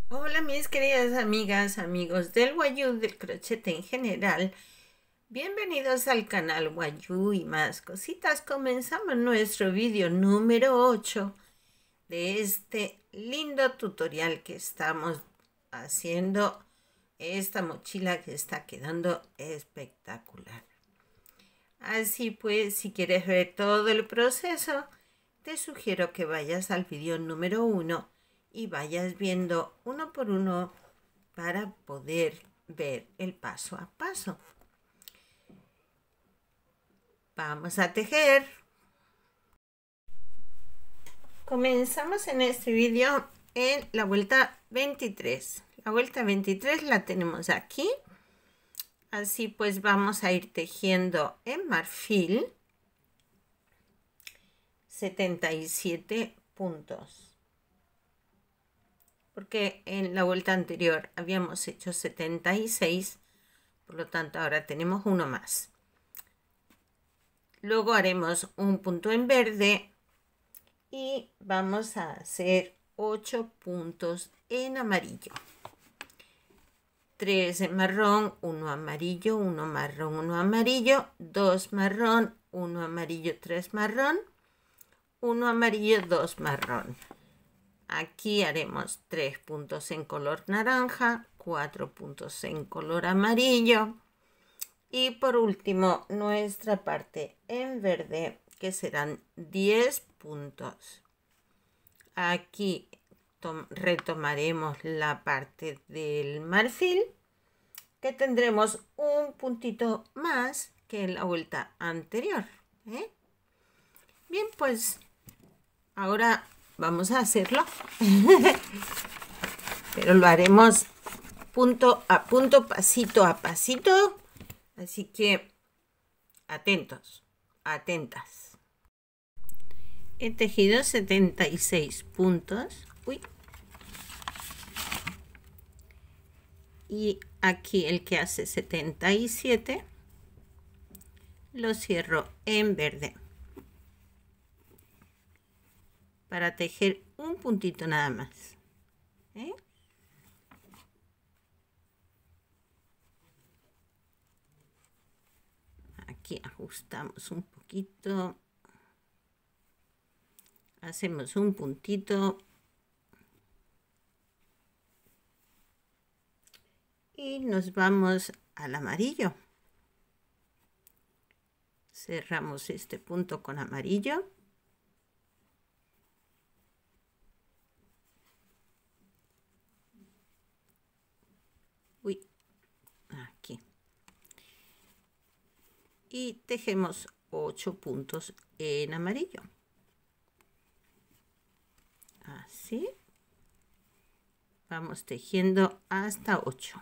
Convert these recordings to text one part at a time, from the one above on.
Hola mis queridas amigas, amigos del Wayuu, del crochet en general. Bienvenidos al canal Wayuu y más cositas. Comenzamos nuestro vídeo número 8 de este lindo tutorial que estamos haciendo. Esta mochila que está quedando espectacular. Así pues, si quieres ver todo el proceso, te sugiero que vayas al vídeo número 1 y vayas viendo uno por uno para poder ver el paso a paso. Vamos a tejer. Comenzamos en este vídeo en la vuelta 23. La vuelta 23 la tenemos aquí. Así pues vamos a ir tejiendo en marfil 77 puntos. Porque en la vuelta anterior habíamos hecho 76, por lo tanto ahora tenemos uno más. Luego haremos un punto en verde y vamos a hacer 8 puntos en amarillo. 3 en marrón, 1 amarillo, 1 marrón, 1 amarillo, 2 marrón, 1 amarillo, 3 marrón, 1 amarillo, 2 marrón. Aquí haremos 3 puntos en color naranja, 4 puntos en color amarillo y por último nuestra parte en verde, que serán 10 puntos. Aquí retomaremos la parte del marfil, que tendremos un puntito más que en la vuelta anterior. Bien, pues ahora vamos a hacerlo. Pero lo haremos punto a punto, pasito a pasito. Así que atentos, atentas. He tejido 76 puntos. Uy. Y aquí el que hace 77 lo cierro en verde para tejer un puntito nada más. Aquí ajustamos un poquito, hacemos un puntito y nos vamos al amarillo. Cerramos este punto con amarillo. Uy, aquí. Y tejemos 8 puntos en amarillo. Así. Vamos tejiendo hasta 8.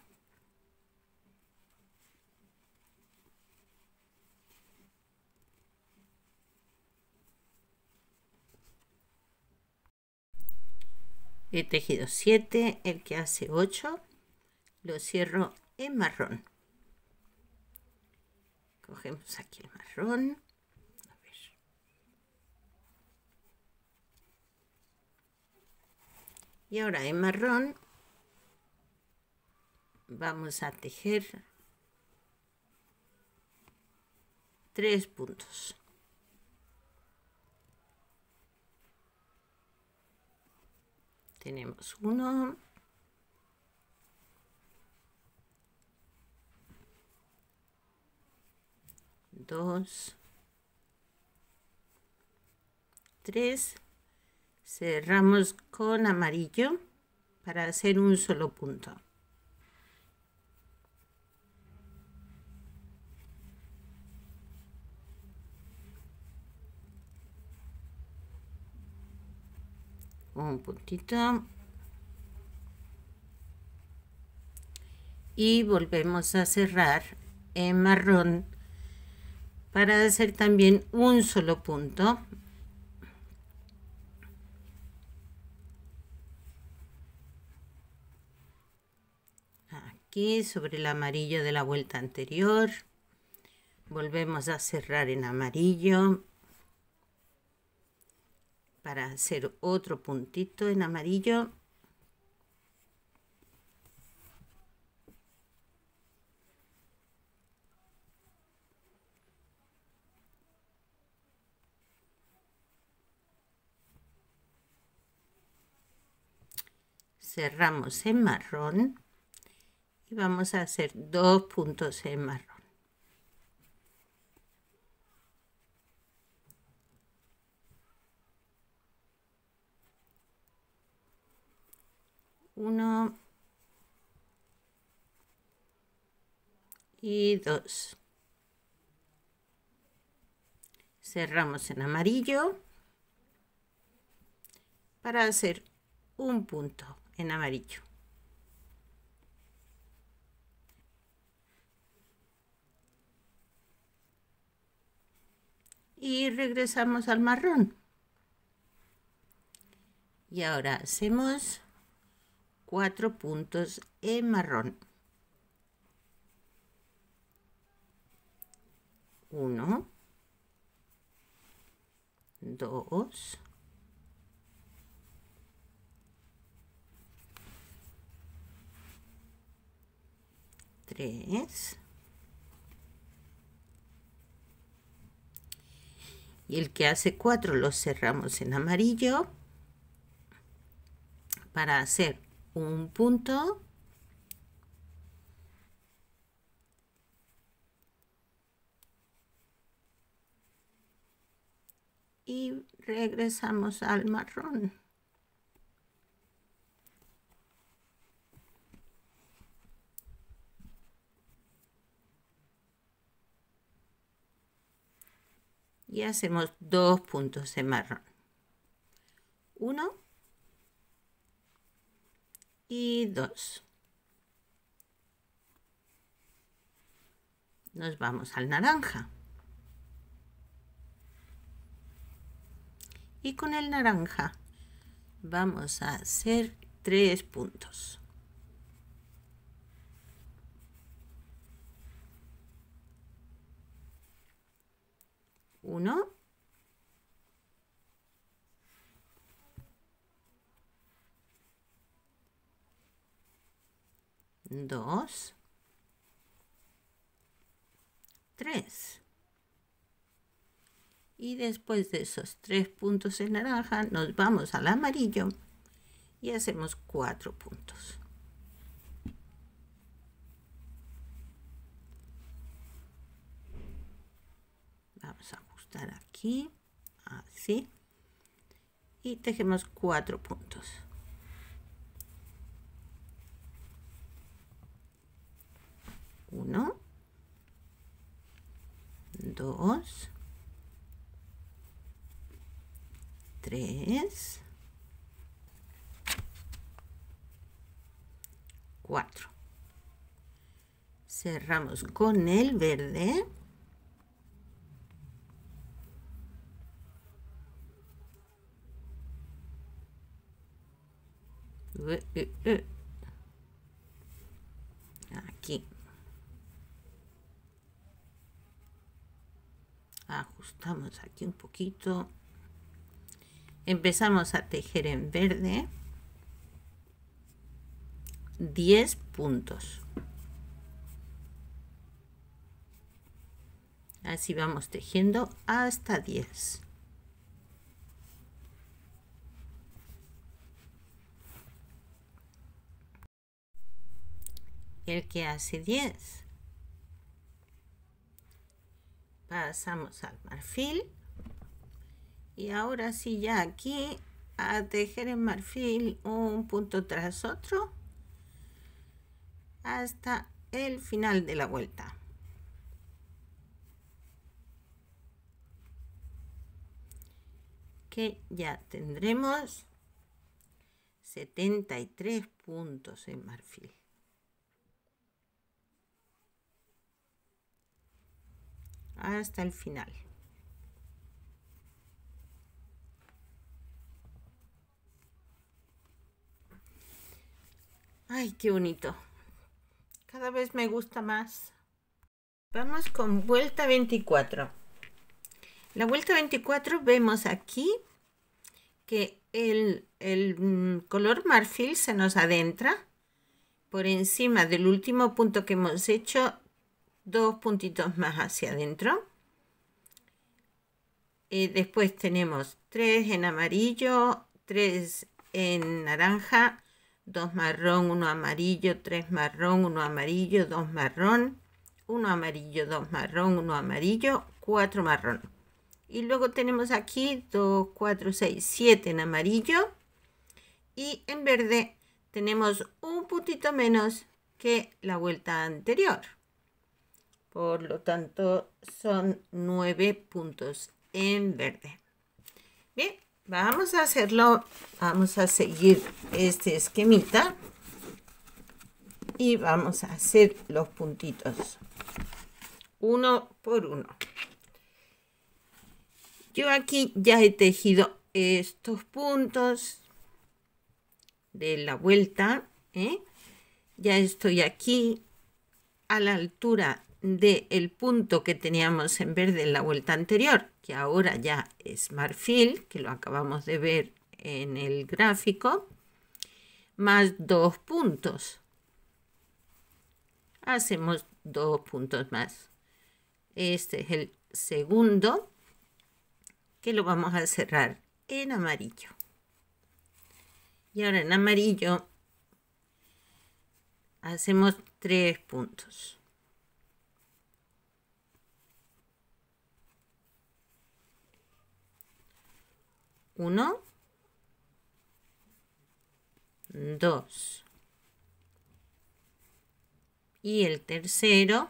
He tejido 7, el que hace 8 lo cierro en marrón. Cogemos aquí el marrón. A ver. Y ahora en marrón vamos a tejer 3 puntos. Tenemos 1, 2, 3. Cerramos con amarillo para hacer un solo punto. Un puntito y volvemos a cerrar en marrón para hacer también un solo punto. Aquí sobre el amarillo de la vuelta anterior volvemos a cerrar en amarillo para hacer otro puntito en amarillo. Cerramos en marrón y vamos a hacer 2 puntos en marrón. Uno y 2. Cerramos en amarillo para hacer un punto en amarillo. Y regresamos al marrón. Y ahora hacemos 4 puntos en marrón. 1, 2, 3 y el que hace 4 lo cerramos en amarillo para hacer un punto y regresamos al marrón. Y hacemos 2 puntos en marrón. 1 y 2. Nos vamos al naranja. Y con el naranja vamos a hacer 3 puntos. 1, 2, 3. Y después de esos 3 puntos en naranja nos vamos al amarillo y hacemos 4 puntos. Vamos a ajustar aquí, así, y tejemos 4 puntos. 1, 2, 3, 4. Cerramos con el verde. Aquí. Ajustamos aquí un poquito. Empezamos a tejer en verde 10 puntos. Así vamos tejiendo hasta 10. El que hace 10. Pasamos al marfil. Y ahora sí, ya aquí a tejer en marfil un punto tras otro hasta el final de la vuelta. Que ya tendremos 73 puntos en marfil. Hasta el final. Ay, qué bonito. Cada vez me gusta más. Vamos con vuelta 24. La vuelta 24 vemos aquí que el color marfil se nos adentra por encima del último punto que hemos hecho, 2 puntitos más hacia adentro. Después tenemos 3 en amarillo, 3 en naranja, 2 marrón, 1 amarillo, 3 marrón, 1 amarillo, 2 marrón, 1 amarillo, 2 marrón, 1 amarillo, 4 marrón. Y luego tenemos aquí 2, 4, 6, 7 en amarillo. Y en verde tenemos un puntito menos que la vuelta anterior. Por lo tanto, son 9 puntos en verde. Bien, vamos a hacerlo. Vamos a seguir este esquemita. Y vamos a hacer los puntitos uno por uno. Yo aquí ya he tejido estos puntos de la vuelta, ya estoy aquí a la altura del punto que teníamos en verde en la vuelta anterior, que ahora ya es marfil, que lo acabamos de ver en el gráfico, más 2 puntos. Hacemos 2 puntos más. Este es el segundo, que lo vamos a cerrar en amarillo. Y ahora en amarillo hacemos 3 puntos. Uno, 2. Y el tercero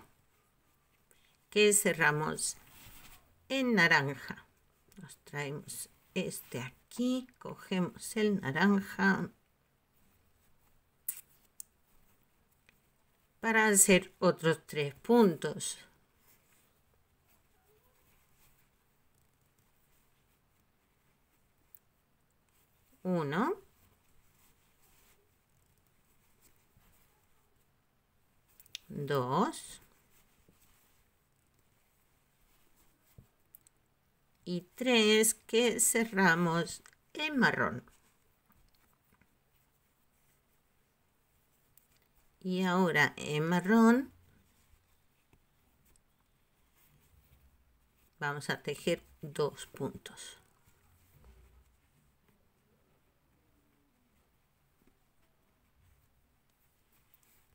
que cerramos en naranja. Nos traemos este aquí, cogemos el naranja para hacer otros 3 puntos. Uno, 2 y 3 que cerramos en marrón. Y ahora en marrón vamos a tejer 2 puntos.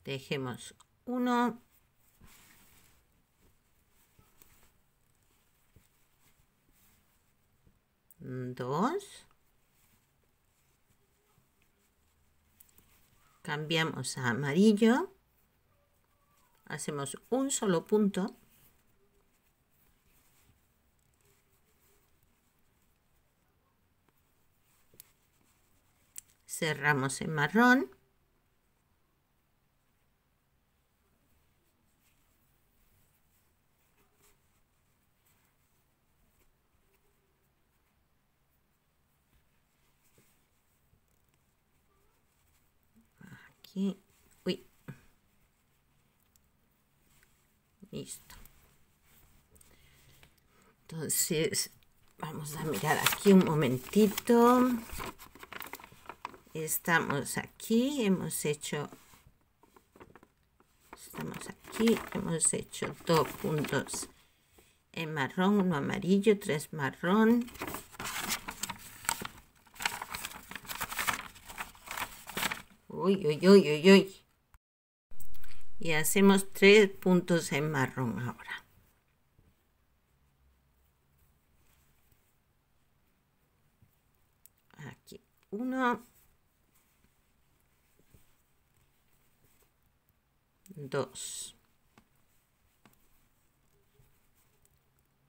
Tejemos 1, 2, cambiamos a amarillo, hacemos un solo punto, cerramos en marrón, aquí, uy, listo. Entonces vamos a mirar aquí un momentito. Estamos aquí, hemos hecho 2 puntos en marrón, 1 amarillo, 3 marrón, uy, y hacemos 3 puntos en marrón ahora. Aquí 1, 2,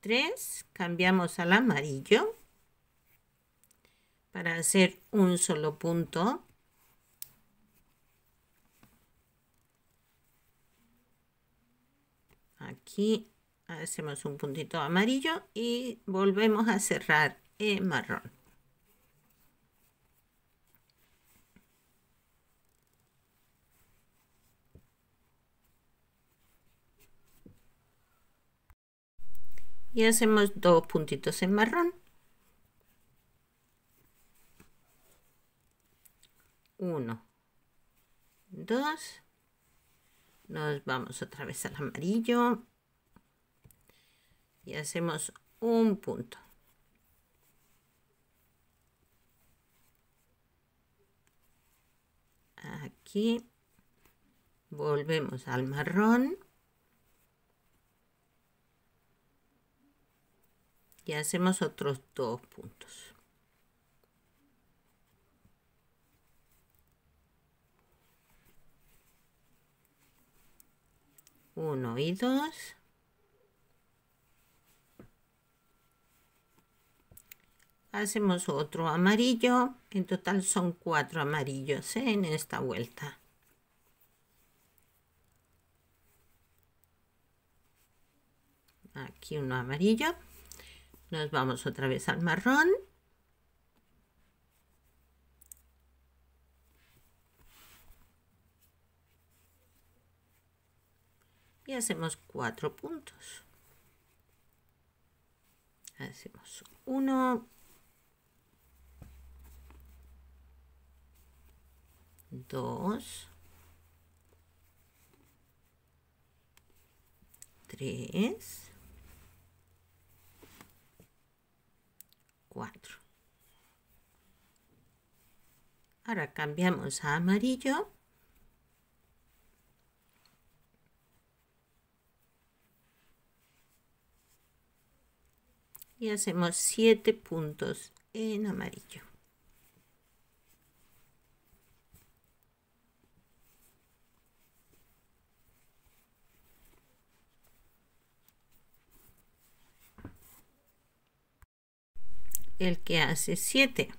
3, cambiamos al amarillo para hacer un solo punto. Aquí hacemos un puntito amarillo y volvemos a cerrar en marrón. Y hacemos 2 puntitos en marrón. 1, 2, nos vamos otra vez al amarillo y hacemos un punto. Aquí volvemos al marrón y hacemos otros 2 puntos. Uno y 2. Hacemos otro amarillo. En total son 4 amarillos en esta vuelta. Aquí uno amarillo. Nos vamos otra vez al marrón. Y hacemos 4 puntos. Hacemos 1, 2, 3, 4. Ahora cambiamos a amarillo. Y hacemos 7 puntos en amarillo. El que hace 7.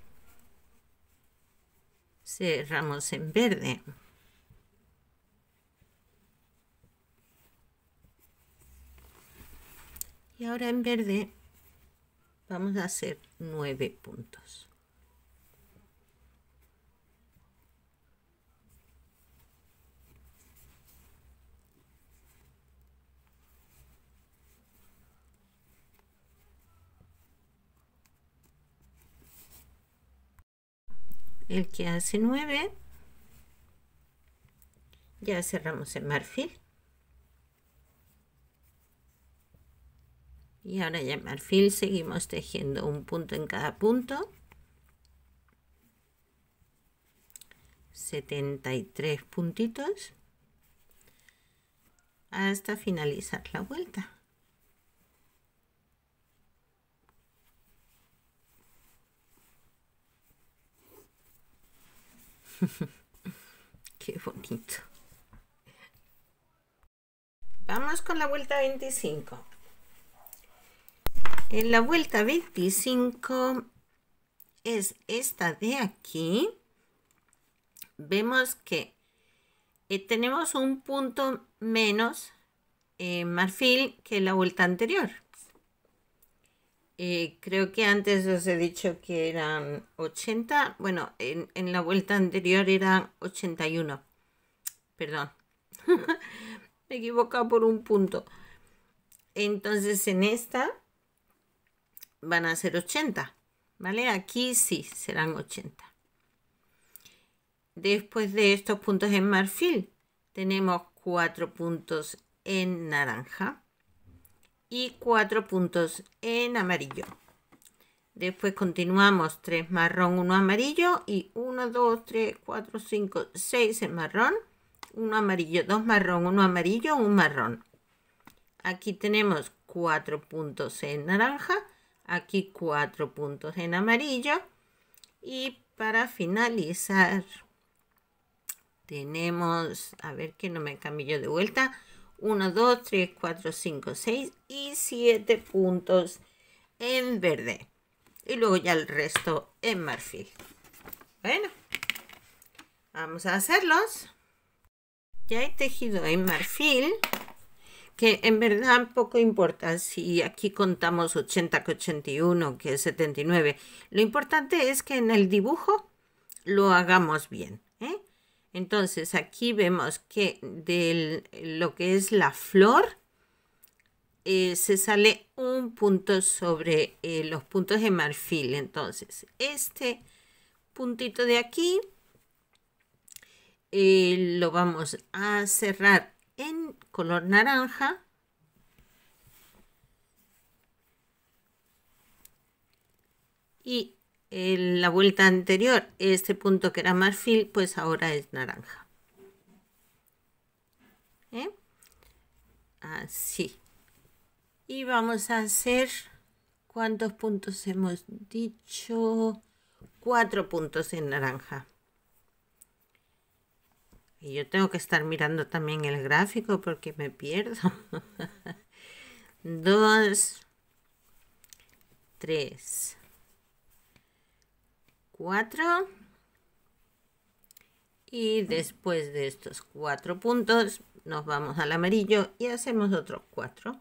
Cerramos en verde. Y ahora en verde vamos a hacer 9 puntos. El que hace 9, ya cerramos en marfil. Y ahora ya en marfil seguimos tejiendo un punto en cada punto. 73 puntitos hasta finalizar la vuelta. Qué bonito. Vamos con la vuelta 25. En la vuelta 25 es esta de aquí. Vemos que tenemos un punto menos en marfil que la vuelta anterior. Creo que antes os he dicho que eran 80. Bueno, en la vuelta anterior eran 81. Perdón. Me he equivocado por un punto. Entonces en esta van a ser 80. ¿Vale? Aquí sí serán 80. Después de estos puntos en marfil, tenemos 4 puntos en naranja y 4 puntos en amarillo. Después continuamos 3 marrón, 1 amarillo y 1, 2, 3, 4, 5, 6 en marrón, 1 amarillo, 2 marrón, 1 amarillo, 1 marrón. Aquí tenemos 4 puntos en naranja, aquí 4 puntos en amarillo y para finalizar tenemos, a ver que no me cambio de vuelta, 1, 2, 3, 4, 5, 6 y 7 puntos en verde. Y luego ya el resto en marfil. Bueno, vamos a hacerlos. Ya he tejido en marfil, que en verdad poco importa si aquí contamos 80, que 81, que 79. Lo importante es que en el dibujo lo hagamos bien, ¿eh? Entonces aquí vemos que de lo que es la flor se sale un punto sobre los puntos de marfil. Entonces este puntito de aquí lo vamos a cerrar en color naranja. Y en la vuelta anterior, este punto que era marfil, pues ahora es naranja. Así. Y vamos a hacer, ¿cuántos puntos hemos dicho? 4 puntos en naranja. Y yo tengo que estar mirando también el gráfico porque me pierdo. 2, 3, 4. Y después de estos 4 puntos nos vamos al amarillo y hacemos otros 4.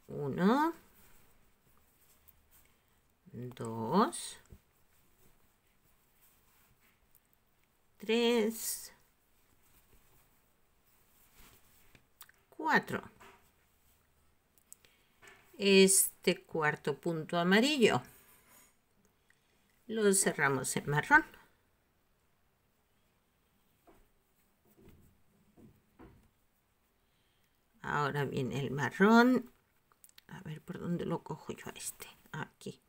Uno, 2, 3, 4. Este cuarto punto amarillo lo cerramos en marrón. Ahora viene el marrón. A ver por dónde lo cojo yo a este. Aquí.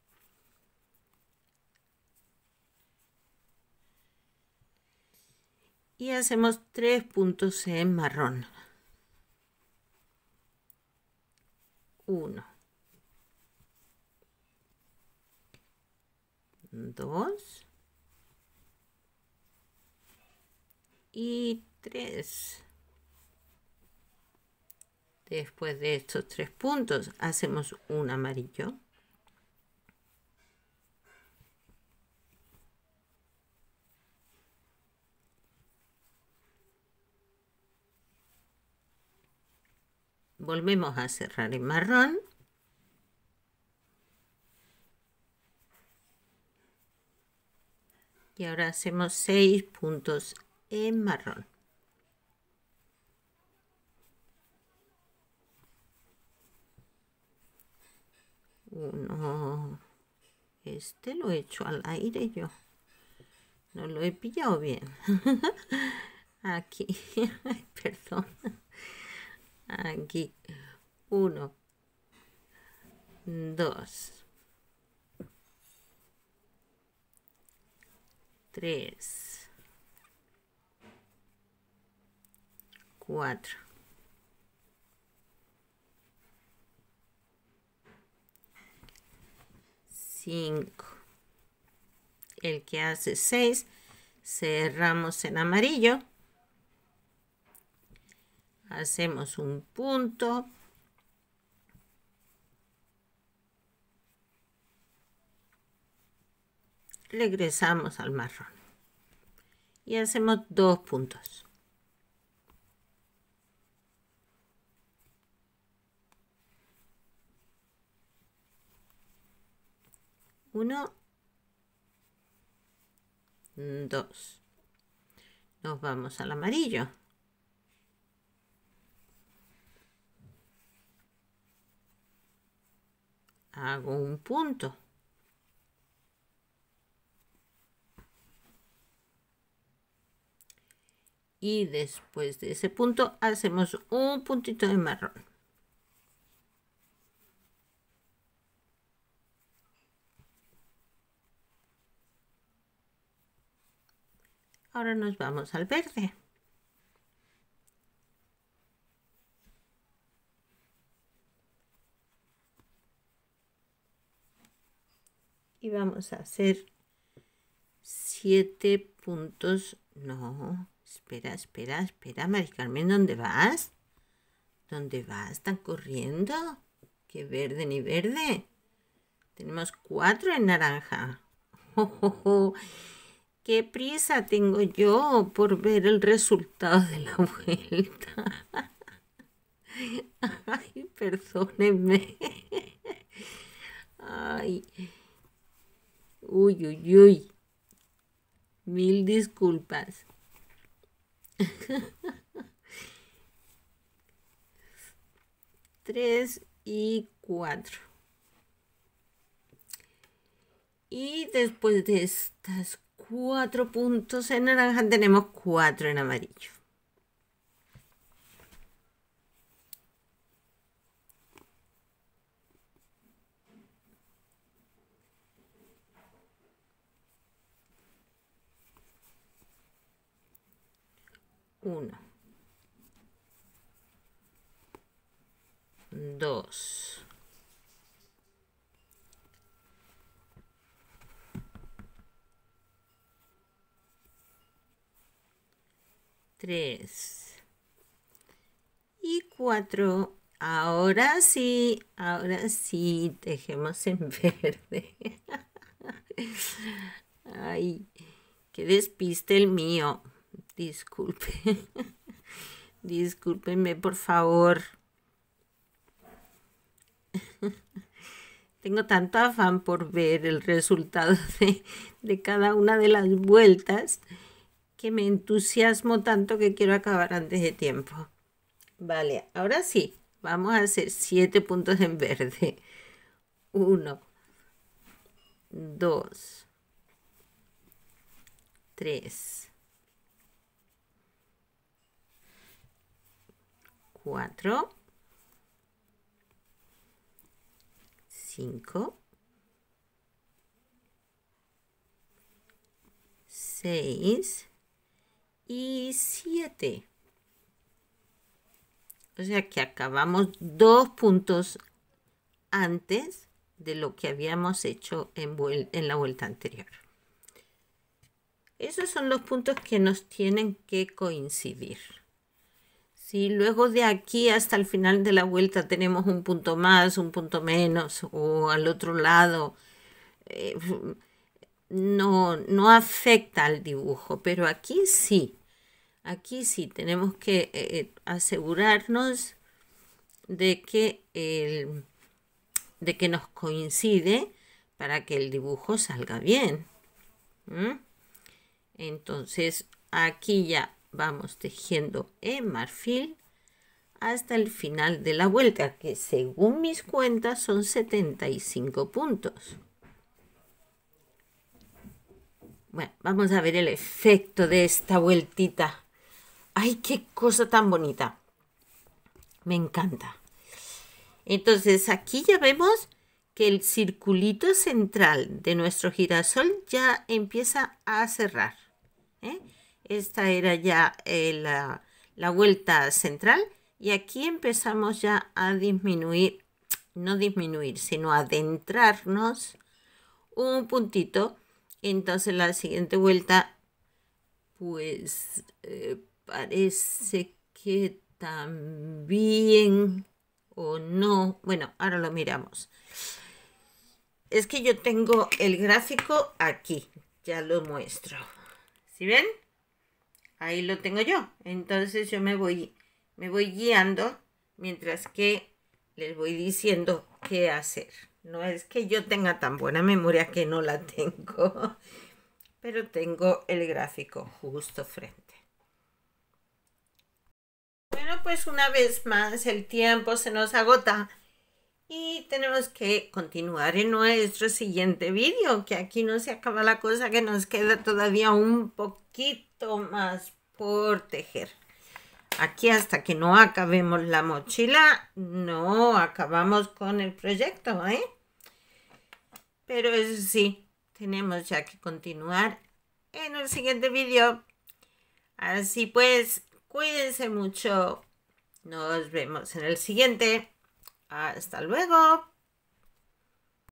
Y hacemos 3 puntos en marrón. 1, 2 y 3. Después de estos 3 puntos hacemos un amarillo. Volvemos a cerrar en marrón. Y ahora hacemos 6 puntos en marrón. 1. Este lo he hecho al aire yo. No lo he pillado bien. Aquí. Perdón. Aquí. 1, 2, 3, 4, 5. El que hace 6, cerramos en amarillo. Hacemos un punto. Regresamos al marrón. Y hacemos 2 puntos. 1, 2. Nos vamos al amarillo. Hago un punto. Y después de ese punto hacemos un puntito de marrón. Ahora nos vamos al verde. Y vamos a hacer 7 puntos. No, espera, Mari Carmen, ¿dónde vas? ¿Dónde vas? ¿Están corriendo? ¡Qué verde ni verde! Tenemos 4 en naranja. ¡Oh! ¡Qué prisa tengo yo por ver el resultado de la vuelta! Ay, perdónenme. Ay. Uy. Mil disculpas. 3 y 4. Y después de estas 4 puntos en naranja tenemos 4 en amarillo. Uno, 2, 3 y 4. Ahora sí, dejemos en verde. Ay, qué despiste el mío. Disculpe. Discúlpenme, por favor. Tengo tanto afán por ver el resultado de cada una de las vueltas que me entusiasmo tanto que quiero acabar antes de tiempo. Vale, ahora sí, vamos a hacer 7 puntos en verde. 1, 2, 3, 4, 5, 6 y 7. O sea que acabamos 2 puntos antes de lo que habíamos hecho en la vuelta anterior. Esos son los puntos que nos tienen que coincidir. Si luego de aquí hasta el final de la vuelta tenemos un punto más, un punto menos, o al otro lado, no afecta al dibujo, pero aquí sí. Aquí sí tenemos que asegurarnos de que nos coincide para que el dibujo salga bien. Entonces aquí ya vamos tejiendo en marfil hasta el final de la vuelta, que según mis cuentas son 75 puntos. Bueno, vamos a ver el efecto de esta vueltita. ¡Ay, qué cosa tan bonita! Me encanta. Entonces aquí ya vemos que el circulito central de nuestro girasol ya empieza a cerrar. Esta era ya la vuelta central y aquí empezamos ya a disminuir, no disminuir, sino adentrarnos un puntito. Entonces la siguiente vuelta, pues parece que también o no. Bueno, ahora lo miramos. Es que yo tengo el gráfico aquí, ya lo muestro. ¿Sí ven? Ahí lo tengo yo. Entonces yo me voy guiando mientras que les voy diciendo qué hacer. No es que yo tenga tan buena memoria, que no la tengo, pero tengo el gráfico justo frente. Bueno, pues una vez más el tiempo se nos agota y tenemos que continuar en nuestro siguiente vídeo, que aquí no se acaba la cosa, que nos queda todavía un poquito más por tejer. Aquí hasta que no acabemos la mochila, no acabamos con el proyecto, Pero eso sí, tenemos ya que continuar en el siguiente vídeo. Así pues, cuídense mucho. Nos vemos en el siguiente. Hasta luego.